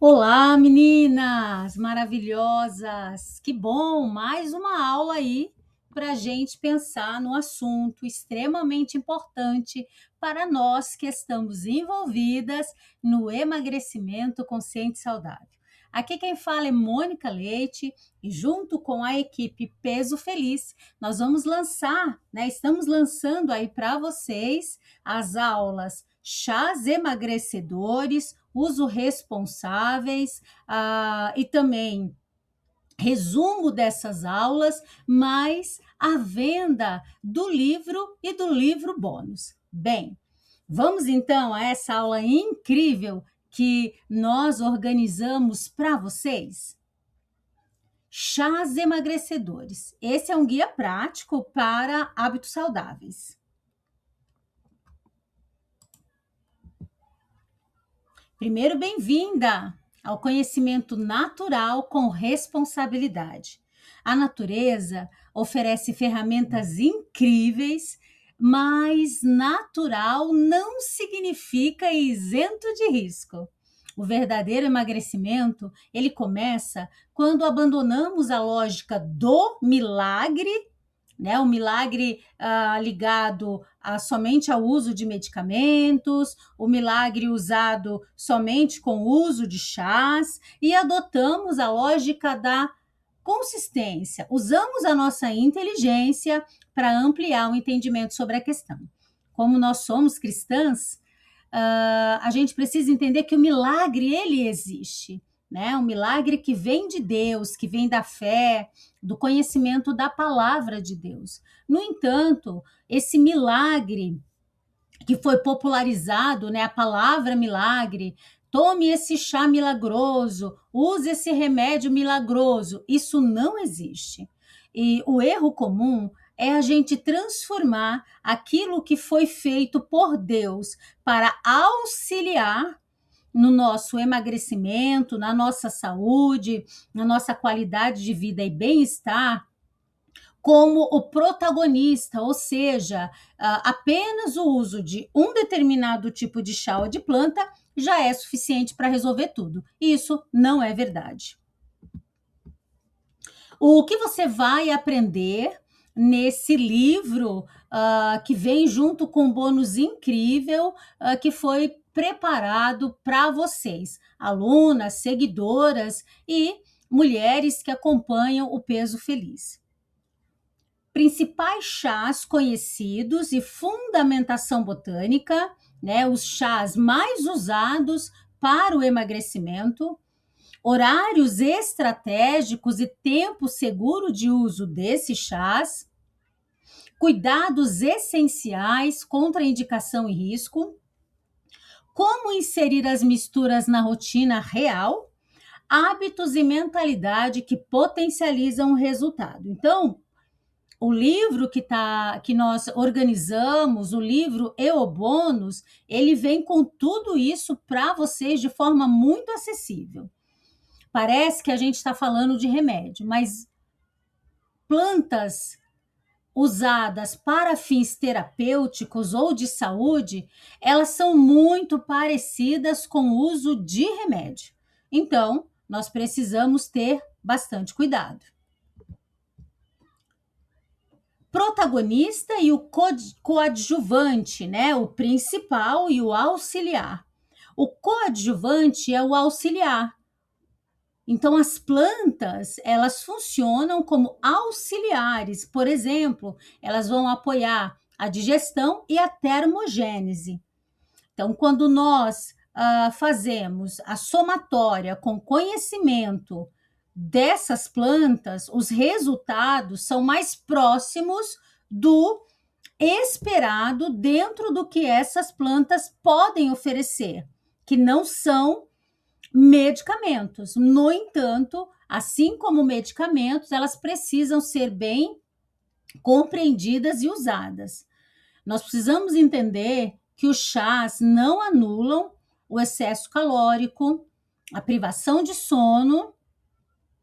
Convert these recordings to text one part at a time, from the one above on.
Olá, meninas maravilhosas! Que bom! Mais uma aula aí para a gente pensar no assunto extremamente importante para nós que estamos envolvidas no emagrecimento consciente e saudável. Aqui quem fala é Mônica Leite e junto com a equipe Peso Feliz, nós vamos lançar, né? Estamos lançando aí para vocês as aulas Chás Emagrecedores, uso responsáveis, e também resumo dessas aulas, mais a venda do livro e do livro bônus. Bem, vamos então a essa aula incrível que nós organizamos para vocês? Chás emagrecedores. Esse é um guia prático para hábitos saudáveis. Primeiro, bem-vinda ao conhecimento natural com responsabilidade. A natureza oferece ferramentas incríveis, mas natural não significa isento de risco. O verdadeiro emagrecimento, ele começa quando abandonamos a lógica do milagre, né? O milagre ligado somente ao uso de medicamentos, o milagre usado somente com o uso de chás, e adotamos a lógica da consistência. Usamos a nossa inteligência para ampliar o entendimento sobre a questão. Como nós somos cristãs, a gente precisa entender que o milagre, ele existe, né? Um milagre que vem de Deus, que vem da fé, do conhecimento da palavra de Deus. No entanto, esse milagre que foi popularizado, né? A palavra milagre, tome esse chá milagroso, use esse remédio milagroso, isso não existe. E o erro comum é a gente transformar aquilo que foi feito por Deus para auxiliar no nosso emagrecimento, na nossa saúde, na nossa qualidade de vida e bem-estar, como o protagonista, ou seja, apenas o uso de um determinado tipo de chá ou de planta já é suficiente para resolver tudo. Isso não é verdade. O que você vai aprender nesse livro que vem junto com um bônus incrível que foi preparado para vocês, alunas, seguidoras e mulheres que acompanham o Peso Feliz. Principais chás conhecidos e fundamentação botânica, né, os chás mais usados para o emagrecimento, horários estratégicos e tempo seguro de uso desses chás, cuidados essenciais contra indicação e risco, como inserir as misturas na rotina real, hábitos e mentalidade que potencializam o resultado. Então, o livro que nós organizamos, o livro e o bônus, ele vem com tudo isso para vocês de forma muito acessível. Parece que a gente está falando de remédio, mas plantas usadas para fins terapêuticos ou de saúde, elas são muito parecidas com o uso de remédio. Então, nós precisamos ter bastante cuidado. Protagonista e o coadjuvante, né? O principal e o auxiliar. O coadjuvante é o auxiliar. Então, as plantas, elas funcionam como auxiliares. Por exemplo, elas vão apoiar a digestão e a termogênese. Então, quando nós fazemos a somatória com conhecimento dessas plantas, os resultados são mais próximos do esperado dentro do que essas plantas podem oferecer, que não são medicamentos. No entanto, assim como medicamentos, elas precisam ser bem compreendidas e usadas. Nós precisamos entender que os chás não anulam o excesso calórico, a privação de sono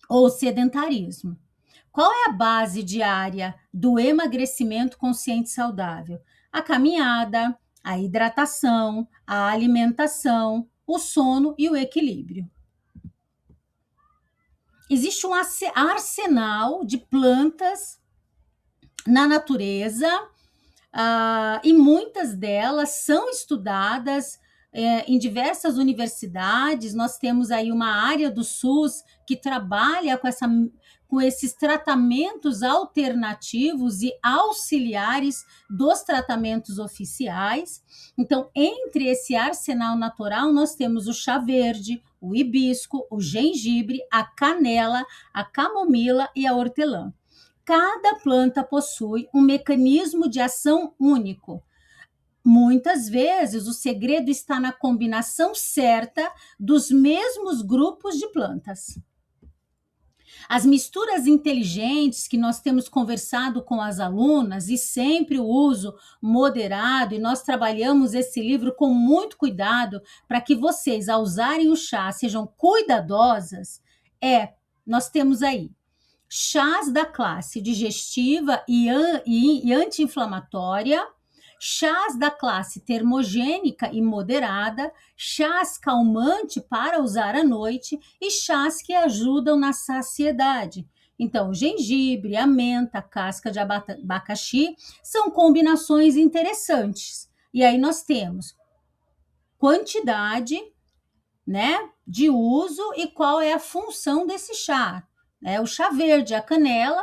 ou sedentarismo. Qual é a base diária do emagrecimento consciente e saudável? A caminhada, a hidratação, a alimentação, o sono e o equilíbrio. existe um arsenal de plantas na natureza, e muitas delas são estudadas em diversas universidades. Nós temos aí uma área do SUS que trabalha com esses tratamentos alternativos e auxiliares dos tratamentos oficiais. Então, entre esse arsenal natural, nós temos o chá verde, o hibisco, o gengibre, a canela, a camomila e a hortelã. Cada planta possui um mecanismo de ação único. Muitas vezes, o segredo está na combinação certa dos mesmos grupos de plantas. As misturas inteligentes que nós temos conversado com as alunas, e sempre o uso moderado, e nós trabalhamos esse livro com muito cuidado para que vocês, ao usarem o chá, sejam cuidadosas, nós temos aí chás da classe digestiva e anti-inflamatória, chás da classe termogênica e moderada, chás calmante para usar à noite e chás que ajudam na saciedade. Então, o gengibre, a menta, a casca de abacaxi são combinações interessantes. E aí nós temos quantidade, né, de uso e qual é a função desse chá. O chá verde, a canela,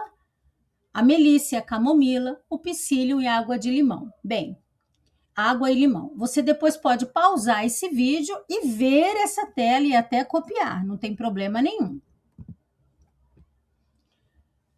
a melícia, a camomila, o psyllium e a água de limão. Bem, água e limão. Você depois pode pausar esse vídeo e ver essa tela e até copiar, não tem problema nenhum.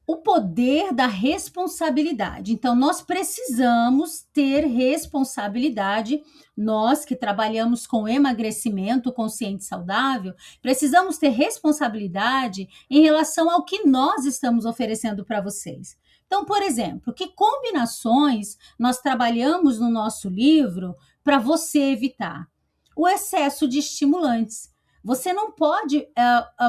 O poder da responsabilidade. Então, nós precisamos ter responsabilidade, nós que trabalhamos com emagrecimento consciente e saudável, precisamos ter responsabilidade em relação ao que nós estamos oferecendo para vocês. Então, por exemplo, que combinações nós trabalhamos no nosso livro para você evitar? O excesso de estimulantes. Você não pode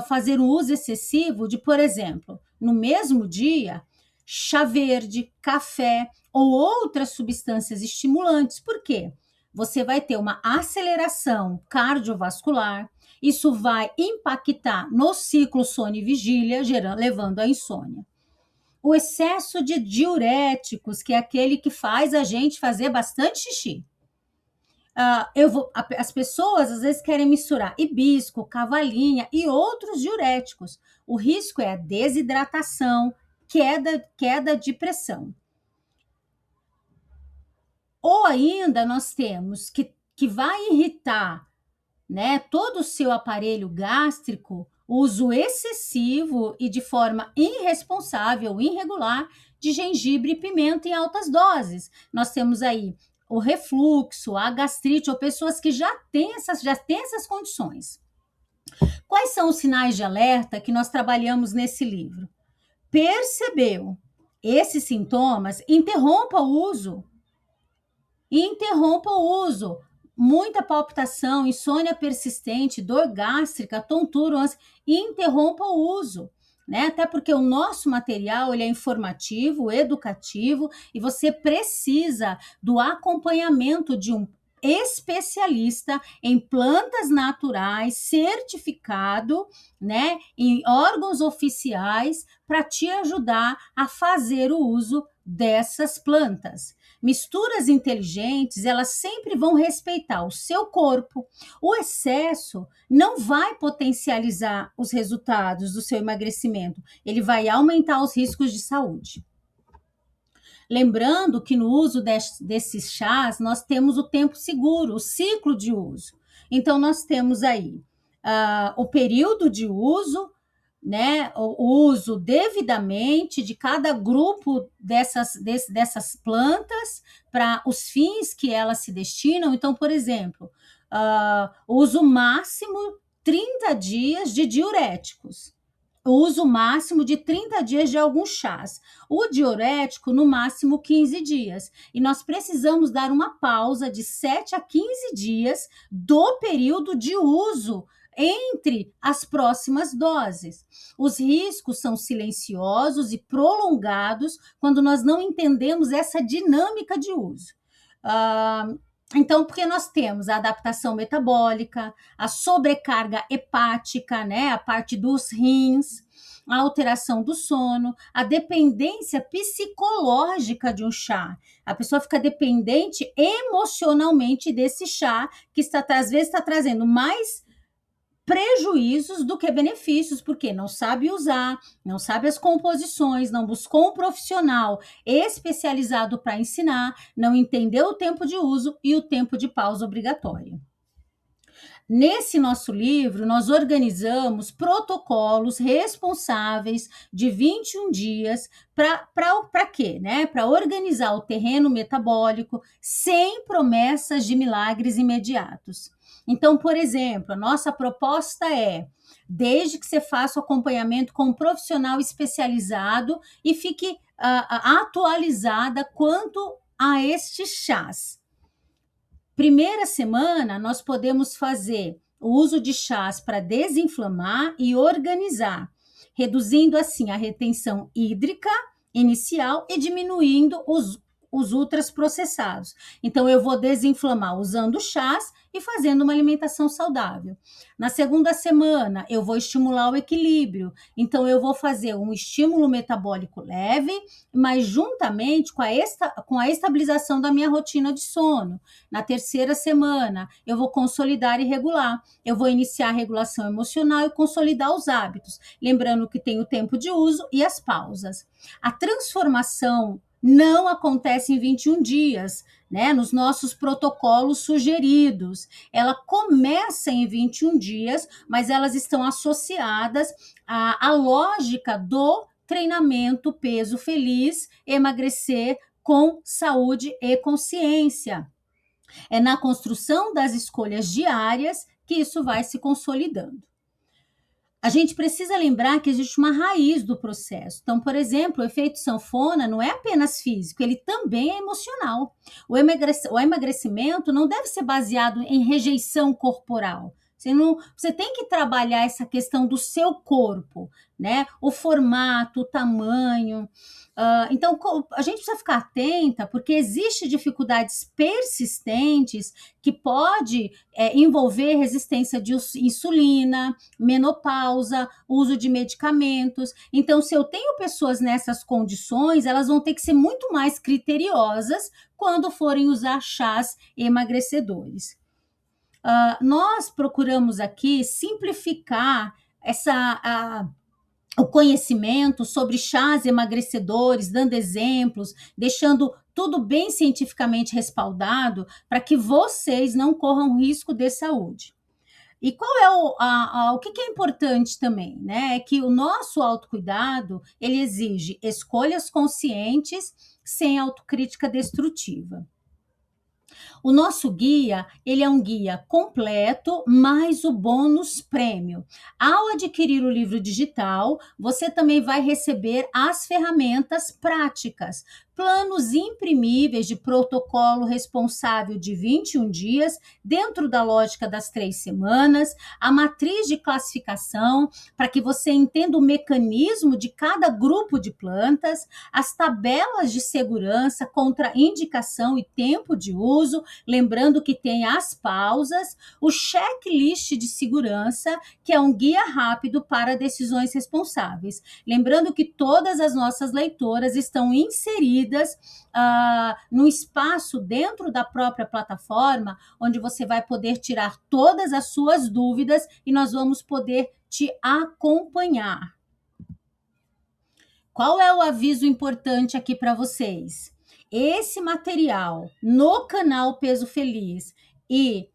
fazer um uso excessivo de, por exemplo, no mesmo dia, chá verde, café ou outras substâncias estimulantes. Por quê? Você vai ter uma aceleração cardiovascular, isso vai impactar no ciclo sono e vigília, levando à insônia. O excesso de diuréticos, que é aquele que faz a gente fazer bastante xixi. As pessoas às vezes querem misturar hibisco, cavalinha e outros diuréticos. O risco é a desidratação, queda de pressão. Ou ainda nós temos que vai irritar, né, todo o seu aparelho gástrico, uso excessivo e de forma irresponsável, irregular, de gengibre e pimenta em altas doses. Nós temos aí o refluxo, a gastrite, ou pessoas que já têm essas condições. Quais são os sinais de alerta que nós trabalhamos nesse livro? Percebeu esses sintomas? Interrompa o uso. Muita palpitação, insônia persistente, dor gástrica, tontura, ânsia, interrompa o uso. Né? Até porque o nosso material ele é informativo, educativo, e você precisa do acompanhamento de um especialista em plantas naturais, certificado, né, em órgãos oficiais, para te ajudar a fazer o uso dessas plantas. Misturas inteligentes, elas sempre vão respeitar o seu corpo. O excesso não vai potencializar os resultados do seu emagrecimento, ele vai aumentar os riscos de saúde. Lembrando que no uso desses chás, nós temos o tempo seguro, o ciclo de uso. Então, nós temos aí o período de uso, né, o uso devidamente de cada grupo dessas plantas para os fins que elas se destinam. Então, por exemplo, o uso máximo 30 dias de diuréticos, o uso máximo de 30 dias de alguns chás, o diurético no máximo 15 dias. E nós precisamos dar uma pausa de 7 a 15 dias do período de uso entre as próximas doses. Os riscos são silenciosos e prolongados quando nós não entendemos essa dinâmica de uso. Então, porque nós temos a adaptação metabólica, a sobrecarga hepática, né, a parte dos rins, a alteração do sono, a dependência psicológica de um chá. A pessoa fica dependente emocionalmente desse chá, que está, às vezes está trazendo mais prejuízos do que benefícios, porque não sabe usar, não sabe as composições, não buscou um profissional especializado para ensinar, não entendeu o tempo de uso e o tempo de pausa obrigatória. Nesse nosso livro, nós organizamos protocolos responsáveis de 21 dias para quê? Né? Para organizar o terreno metabólico sem promessas de milagres imediatos. Então, por exemplo, a nossa proposta é, desde que você faça o acompanhamento com um profissional especializado e fique atualizada quanto a estes chás. Primeira semana, nós podemos fazer o uso de chás para desinflamar e organizar, reduzindo assim a retenção hídrica inicial e diminuindo os ultraprocessados. Então, eu vou desinflamar usando chás e fazendo uma alimentação saudável. Na segunda semana, eu vou estimular o equilíbrio. Então, eu vou fazer um estímulo metabólico leve, mas juntamente com a estabilização da minha rotina de sono. Na terceira semana, eu vou consolidar e regular. Eu vou iniciar a regulação emocional e consolidar os hábitos. Lembrando que tem o tempo de uso e as pausas. A transformação não acontece em 21 dias, né? Nos nossos protocolos sugeridos. Ela começa em 21 dias, mas elas estão associadas à lógica do treinamento peso feliz, emagrecer com saúde e consciência. É na construção das escolhas diárias que isso vai se consolidando. A gente precisa lembrar que existe uma raiz do processo. Então, por exemplo, o efeito sanfona não é apenas físico, ele também é emocional. O emagrecimento não deve ser baseado em rejeição corporal. Você tem que trabalhar essa questão do seu corpo, né? O formato, o tamanho. Então, a gente precisa ficar atenta, porque existem dificuldades persistentes que pode envolver resistência de insulina, menopausa, uso de medicamentos. Então, se eu tenho pessoas nessas condições, elas vão ter que ser muito mais criteriosas quando forem usar chás emagrecedores. Nós procuramos aqui simplificar o conhecimento sobre chás emagrecedores, dando exemplos, deixando tudo bem cientificamente respaldado para que vocês não corram risco de saúde. E qual é o que é importante também, né? É que o nosso autocuidado, ele exige escolhas conscientes sem autocrítica destrutiva. O nosso guia, ele é um guia completo, mais o bônus prêmio. Ao adquirir o livro digital, você também vai receber as ferramentas práticas, planos imprimíveis de protocolo responsável de 21 dias, dentro da lógica das 3 semanas, a matriz de classificação, para que você entenda o mecanismo de cada grupo de plantas, as tabelas de segurança contra indicação e tempo de uso, lembrando que tem as pausas, o checklist de segurança, que é um guia rápido para decisões responsáveis. Lembrando que todas as nossas leitoras estão inseridas no espaço dentro da própria plataforma, onde você vai poder tirar todas as suas dúvidas e nós vamos poder te acompanhar. Qual é o aviso importante aqui para vocês? Esse material no canal Peso Feliz e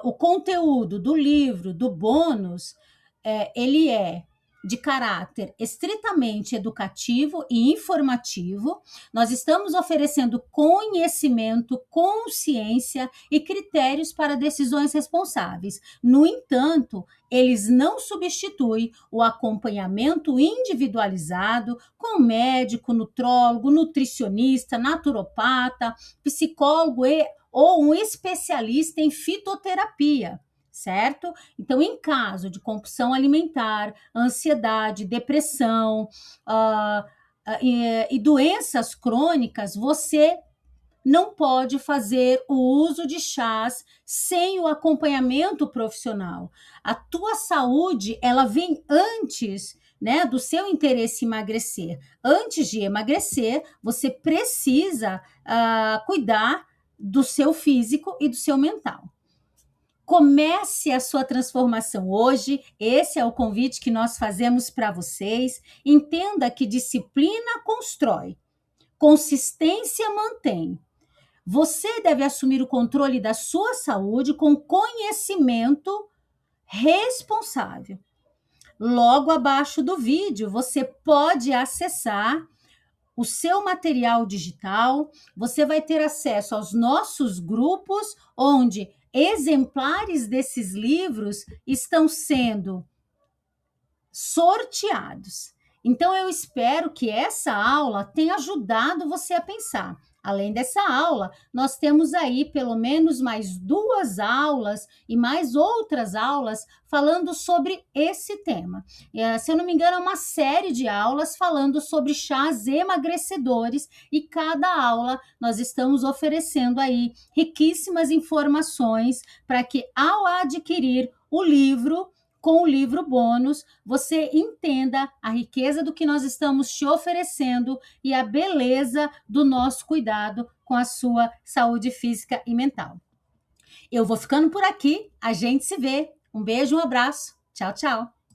o conteúdo do livro, do bônus, ele é de caráter estritamente educativo e informativo. Nós estamos oferecendo conhecimento, consciência e critérios para decisões responsáveis. No entanto, eles não substituem o acompanhamento individualizado com médico, nutrólogo, nutricionista, naturopata, psicólogo ou um especialista em fitoterapia. Certo? Então, em caso de compulsão alimentar, ansiedade, depressão e doenças crônicas, você não pode fazer o uso de chás sem o acompanhamento profissional. A tua saúde, ela vem antes, né, do seu interesse em emagrecer. Antes de emagrecer, você precisa cuidar do seu físico e do seu mental. Comece a sua transformação hoje. Esse é o convite que nós fazemos para vocês. Entenda que disciplina constrói, consistência mantém. Você deve assumir o controle da sua saúde com conhecimento responsável. Logo abaixo do vídeo, você pode acessar o seu material digital, você vai ter acesso aos nossos grupos, onde exemplares desses livros estão sendo sorteados. Então, eu espero que essa aula tenha ajudado você a pensar. Além dessa aula, nós temos aí pelo menos mais 2 aulas e mais outras aulas falando sobre esse tema. Se eu não me engano, é uma série de aulas falando sobre chás emagrecedores e cada aula nós estamos oferecendo aí riquíssimas informações para que ao adquirir o livro, com o livro bônus, você entenda a riqueza do que nós estamos te oferecendo e a beleza do nosso cuidado com a sua saúde física e mental. Eu vou ficando por aqui, a gente se vê. Um beijo, um abraço. Tchau, tchau.